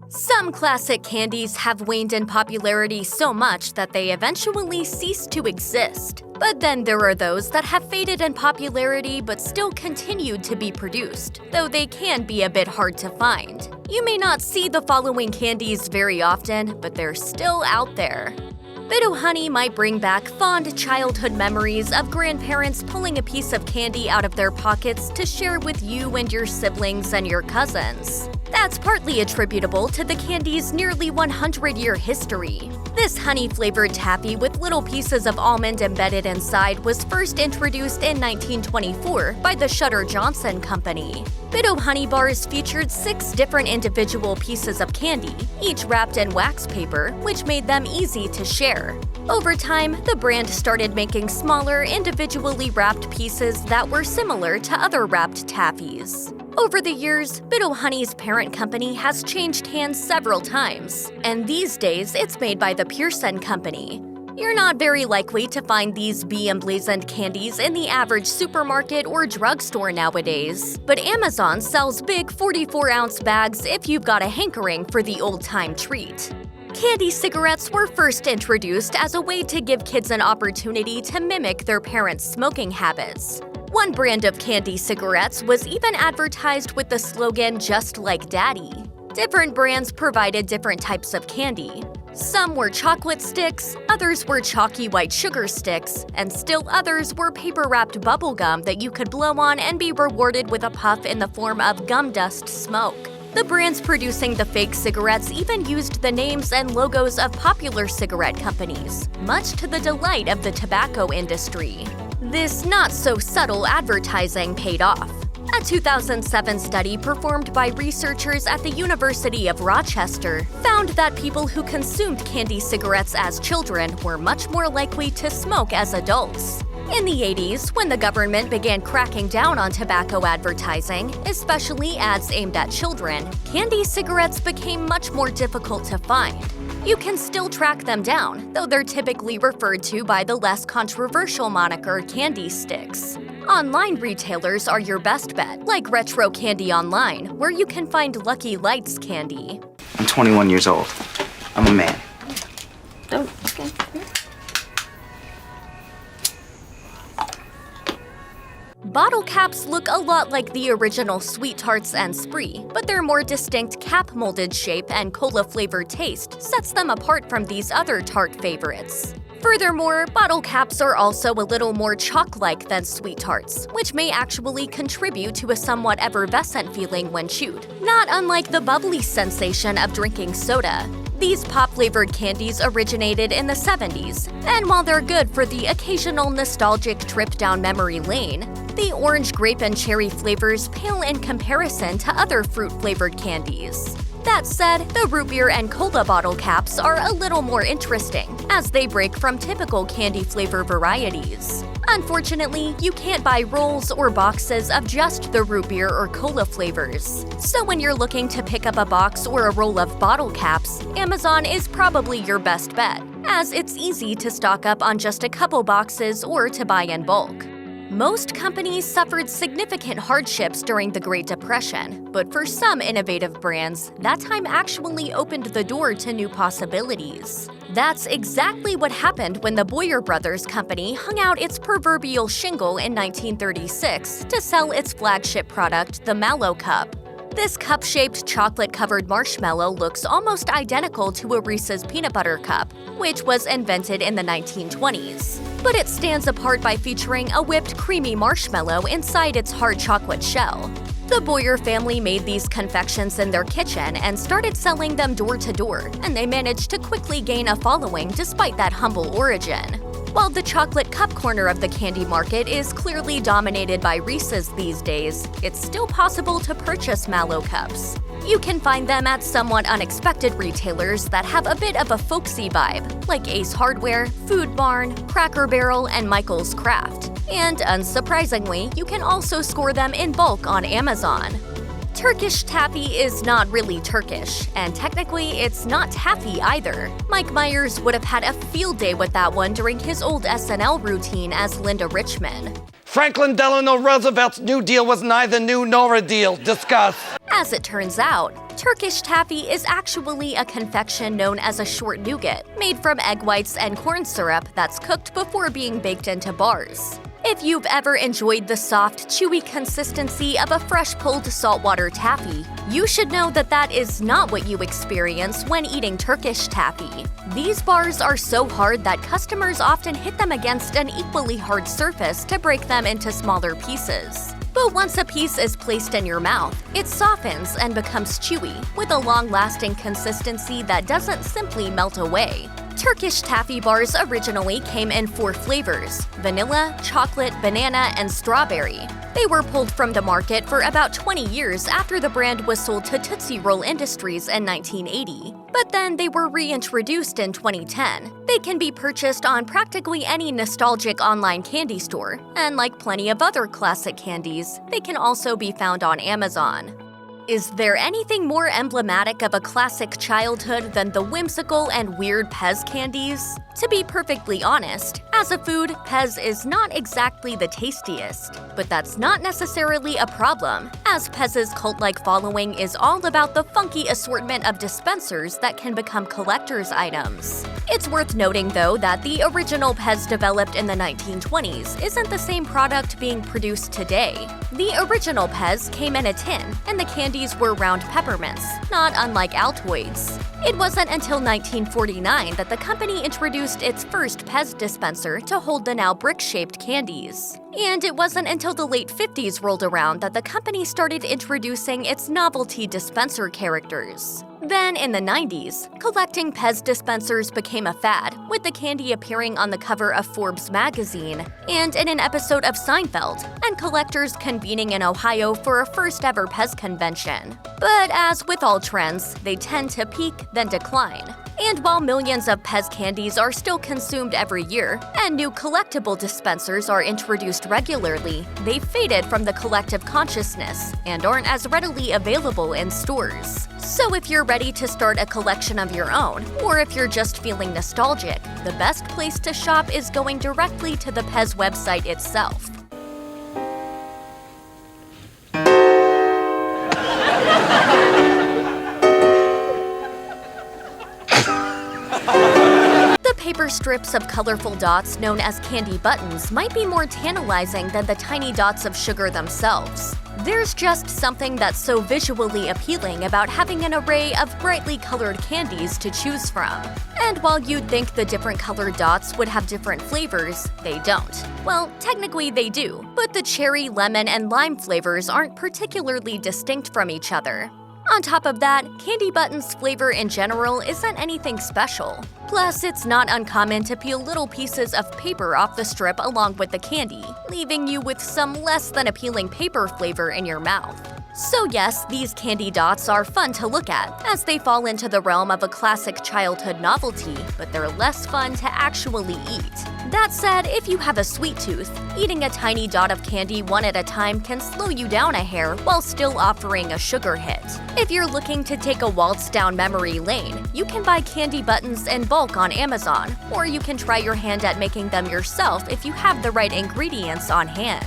Some classic candies have waned in popularity so much that they eventually ceased to exist. But then there are those that have faded in popularity but still continued to be produced, though they can be a bit hard to find. You may not see the following candies very often, but they're still out there. Bit-O-Honey might bring back fond childhood memories of grandparents pulling a piece of candy out of their pockets to share with you and your siblings and your cousins. That's partly attributable to the candy's nearly 100-year history. This honey-flavored taffy with little pieces of almond embedded inside was first introduced in 1924 by the Shutter Johnson Company. Bit-O-Honey bars featured 6 different individual pieces of candy, each wrapped in wax paper, which made them easy to share. Over time, the brand started making smaller, individually wrapped pieces that were similar to other wrapped taffies. Over the years, Bit-O-Honey's parent company has changed hands several times, and these days it's made by the Pearson Company. You're not very likely to find these bee-emblazoned candies in the average supermarket or drugstore nowadays, but Amazon sells big 44-ounce bags if you've got a hankering for the old-time treat. Candy cigarettes were first introduced as a way to give kids an opportunity to mimic their parents' smoking habits. One brand of candy cigarettes was even advertised with the slogan "Just like Daddy." Different brands provided different types of candy. Some were chocolate sticks, others were chalky white sugar sticks, and still others were paper-wrapped bubble gum that you could blow on and be rewarded with a puff in the form of gum dust smoke. The brands producing the fake cigarettes even used the names and logos of popular cigarette companies, much to the delight of the tobacco industry. This not-so-subtle advertising paid off. A 2007 study performed by researchers at the University of Rochester found that people who consumed candy cigarettes as children were much more likely to smoke as adults. In the 80s, when the government began cracking down on tobacco advertising, especially ads aimed at children, candy cigarettes became much more difficult to find. You can still track them down, though they're typically referred to by the less controversial moniker Candy Stix. Online retailers are your best bet, like Retro Candy Online, where you can find Lucky Lights candy. I'm 21 years old. I'm a man. Oh, okay. Bottle caps look a lot like the original Sweet Tarts and Spree, but their more distinct cap-molded shape and cola-flavored taste sets them apart from these other tart favorites. Furthermore, bottle caps are also a little more chalk-like than Sweet Tarts, which may actually contribute to a somewhat effervescent feeling when chewed, not unlike the bubbly sensation of drinking soda. These pop-flavored candies originated in the 70s, and while they're good for the occasional nostalgic trip down memory lane, the orange, grape, and cherry flavors pale in comparison to other fruit-flavored candies. That said, the root beer and cola bottle caps are a little more interesting, as they break from typical candy flavor varieties. Unfortunately, you can't buy rolls or boxes of just the root beer or cola flavors. So when you're looking to pick up a box or a roll of bottle caps, Amazon is probably your best bet, as it's easy to stock up on just a couple boxes or to buy in bulk. Most companies suffered significant hardships during the Great Depression, but for some innovative brands, that time actually opened the door to new possibilities. That's exactly what happened when the Boyer Brothers Company hung out its proverbial shingle in 1936 to sell its flagship product, the Mallo Cup. This cup-shaped chocolate-covered marshmallow looks almost identical to a Reese's peanut butter cup, which was invented in the 1920s. But it stands apart by featuring a whipped creamy marshmallow inside its hard chocolate shell. The Boyer family made these confections in their kitchen and started selling them door to door, and they managed to quickly gain a following despite that humble origin. While the chocolate cup corner of the candy market is clearly dominated by Reese's these days, it's still possible to purchase Mallo Cups. You can find them at somewhat unexpected retailers that have a bit of a folksy vibe, like Ace Hardware, Food Barn, Cracker Barrel, and Michael's Craft. And unsurprisingly, you can also score them in bulk on Amazon. Turkish Taffy is not really Turkish, and technically it's not taffy either. Mike Myers would have had a field day with that one during his old SNL routine as Linda Richman. Franklin Delano Roosevelt's New Deal was neither new nor a deal. Discuss. As it turns out, Turkish Taffy is actually a confection known as a short nougat, made from egg whites and corn syrup that's cooked before being baked into bars. If you've ever enjoyed the soft, chewy consistency of a fresh-pulled saltwater taffy, you should know that that is not what you experience when eating Turkish Taffy. These bars are so hard that customers often hit them against an equally hard surface to break them into smaller pieces. But once a piece is placed in your mouth, it softens and becomes chewy, with a long-lasting consistency that doesn't simply melt away. Turkish Taffy bars originally came in 4 flavors: vanilla, chocolate, banana, and strawberry. They were pulled from the market for about 20 years after the brand was sold to Tootsie Roll Industries in 1980. But then they were reintroduced in 2010. They can be purchased on practically any nostalgic online candy store, and like plenty of other classic candies, they can also be found on Amazon. Is there anything more emblematic of a classic childhood than the whimsical and weird Pez candies? To be perfectly honest, as a food, Pez is not exactly the tastiest. But that's not necessarily a problem, as Pez's cult-like following is all about the funky assortment of dispensers that can become collector's items. It's worth noting, though, that the original Pez developed in the 1920s isn't the same product being produced today. The original Pez came in a tin, and the candies were round peppermints, not unlike Altoids. It wasn't until 1949 that the company introduced its first Pez dispenser to hold the now brick-shaped candies. And it wasn't until the late 50s rolled around that the company started introducing its novelty dispenser characters. Then, in the 90s, collecting Pez dispensers became a fad, with the candy appearing on the cover of Forbes magazine and in an episode of Seinfeld, and collectors convening in Ohio for a first-ever Pez convention. But as with all trends, they tend to peak, then decline. And while millions of Pez candies are still consumed every year, and new collectible dispensers are introduced regularly, they've faded from the collective consciousness and aren't as readily available in stores. So if you're ready to start a collection of your own, or if you're just feeling nostalgic, the best place to shop is going directly to the Pez website itself. Paper strips of colorful dots known as candy buttons might be more tantalizing than the tiny dots of sugar themselves. There's just something that's so visually appealing about having an array of brightly colored candies to choose from. And while you'd think the different colored dots would have different flavors, they don't. Well, technically they do, but the cherry, lemon, and lime flavors aren't particularly distinct from each other. On top of that, candy buttons' flavor in general isn't anything special. Plus, it's not uncommon to peel little pieces of paper off the strip along with the candy, leaving you with some less than appealing paper flavor in your mouth. So yes, these candy dots are fun to look at, as they fall into the realm of a classic childhood novelty, but they're less fun to actually eat. That said, if you have a sweet tooth, eating a tiny dot of candy one at a time can slow you down a hair while still offering a sugar hit. If you're looking to take a waltz down memory lane, you can buy candy buttons in bulk on Amazon, or you can try your hand at making them yourself if you have the right ingredients on hand.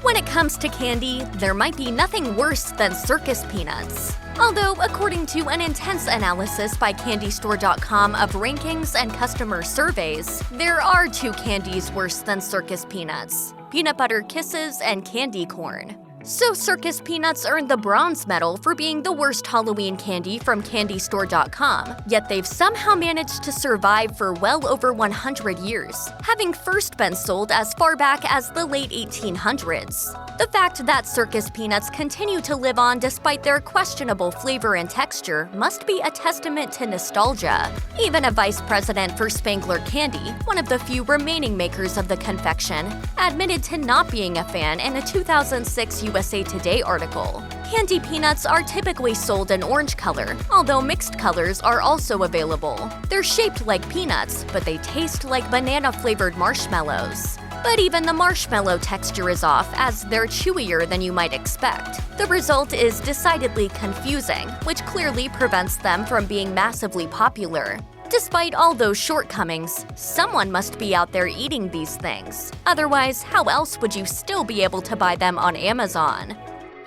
When it comes to candy, there might be nothing worse than Circus Peanuts. Although, according to an intense analysis by CandyStore.com of rankings and customer surveys, there are 2 candies worse than Circus Peanuts: Peanut Butter Kisses and Candy Corn. So Circus Peanuts earned the bronze medal for being the worst Halloween candy from CandyStore.com, yet they've somehow managed to survive for well over 100 years, having first been sold as far back as the late 1800s. The fact that Circus Peanuts continue to live on despite their questionable flavor and texture must be a testament to nostalgia. Even a vice president for Spangler Candy, one of the few remaining makers of the confection, admitted to not being a fan in a 2006 USA Today article. Candy peanuts are typically sold in orange color, although mixed colors are also available. They're shaped like peanuts, but they taste like banana-flavored marshmallows. But even the marshmallow texture is off, as they're chewier than you might expect. The result is decidedly confusing, which clearly prevents them from being massively popular. Despite all those shortcomings, someone must be out there eating these things. Otherwise, how else would you still be able to buy them on Amazon?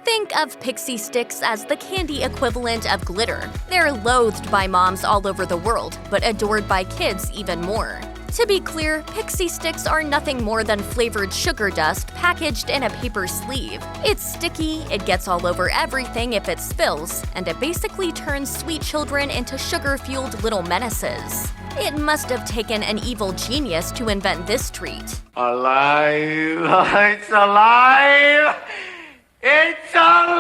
Think of Pixy Stix as the candy equivalent of glitter. They're loathed by moms all over the world, but adored by kids even more. To be clear, Pixy Stix are nothing more than flavored sugar dust packaged in a paper sleeve. It's sticky, it gets all over everything if it spills, and it basically turns sweet children into sugar-fueled little menaces. It must have taken an evil genius to invent this treat. Alive! It's alive! It's alive!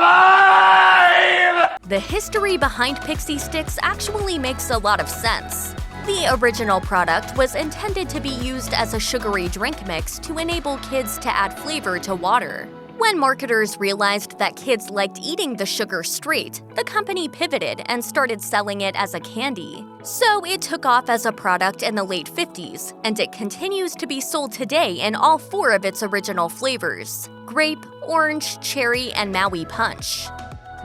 The history behind Pixy Stix actually makes a lot of sense. The original product was intended to be used as a sugary drink mix to enable kids to add flavor to water. When marketers realized that kids liked eating the sugar straight, the company pivoted and started selling it as a candy. So it took off as a product in the late 50s, and it continues to be sold today in all 4 of its original flavors: grape, orange, cherry, and Maui Punch.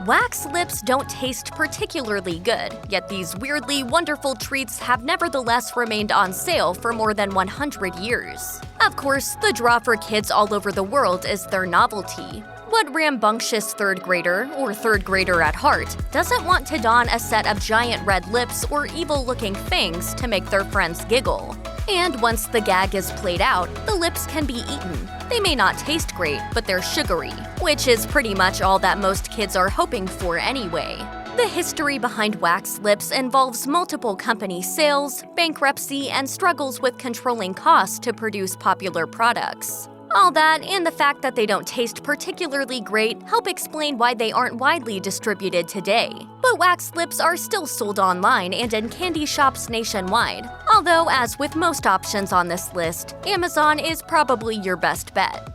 Wax lips don't taste particularly good, yet these weirdly wonderful treats have nevertheless remained on sale for more than 100 years. Of course, the draw for kids all over the world is their novelty. What rambunctious third grader, or third grader at heart, doesn't want to don a set of giant red lips or evil-looking fangs to make their friends giggle? And once the gag is played out, the lips can be eaten. They may not taste great, but they're sugary, which is pretty much all that most kids are hoping for anyway. The history behind wax lips involves multiple company sales, bankruptcy, and struggles with controlling costs to produce popular products. All that and the fact that they don't taste particularly great help explain why they aren't widely distributed today. But wax lips are still sold online and in candy shops nationwide, although as with most options on this list, Amazon is probably your best bet.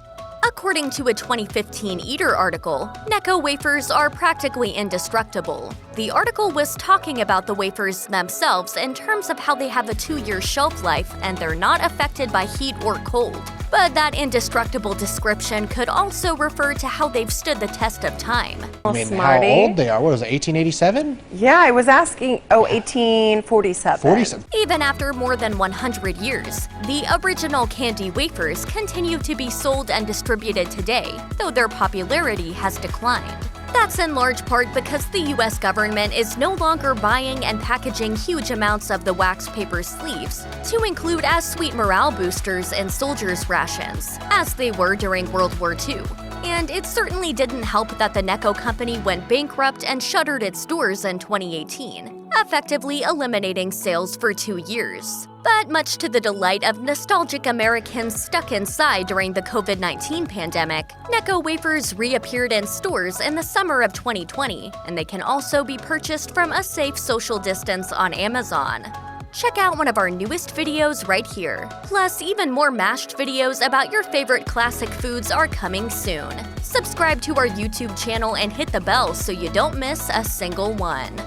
According to a 2015 Eater article, Necco Wafers are practically indestructible. The article was talking about the wafers themselves in terms of how they have a 2-year shelf life and they're not affected by heat or cold. But that indestructible description could also refer to how they've stood the test of time. I mean, how old they are. What was it, 1887? Yeah, I was asking, 1847. 47. Even after more than 100 years, the original candy wafers continue to be sold and distributed today, though their popularity has declined. That's in large part because the US government is no longer buying and packaging huge amounts of the wax paper sleeves to include as sweet morale boosters in soldiers' rations, as they were during World War II. And it certainly didn't help that the Necco company went bankrupt and shuttered its stores in 2018, effectively eliminating sales for 2 years. But much to the delight of nostalgic Americans stuck inside during the COVID-19 pandemic, Necco Wafers reappeared in stores in the summer of 2020, and they can also be purchased from a safe social distance on Amazon. Check out one of our newest videos right here. Plus, even more mashed videos about your favorite classic foods are coming soon. Subscribe to our YouTube channel and hit the bell so you don't miss a single one.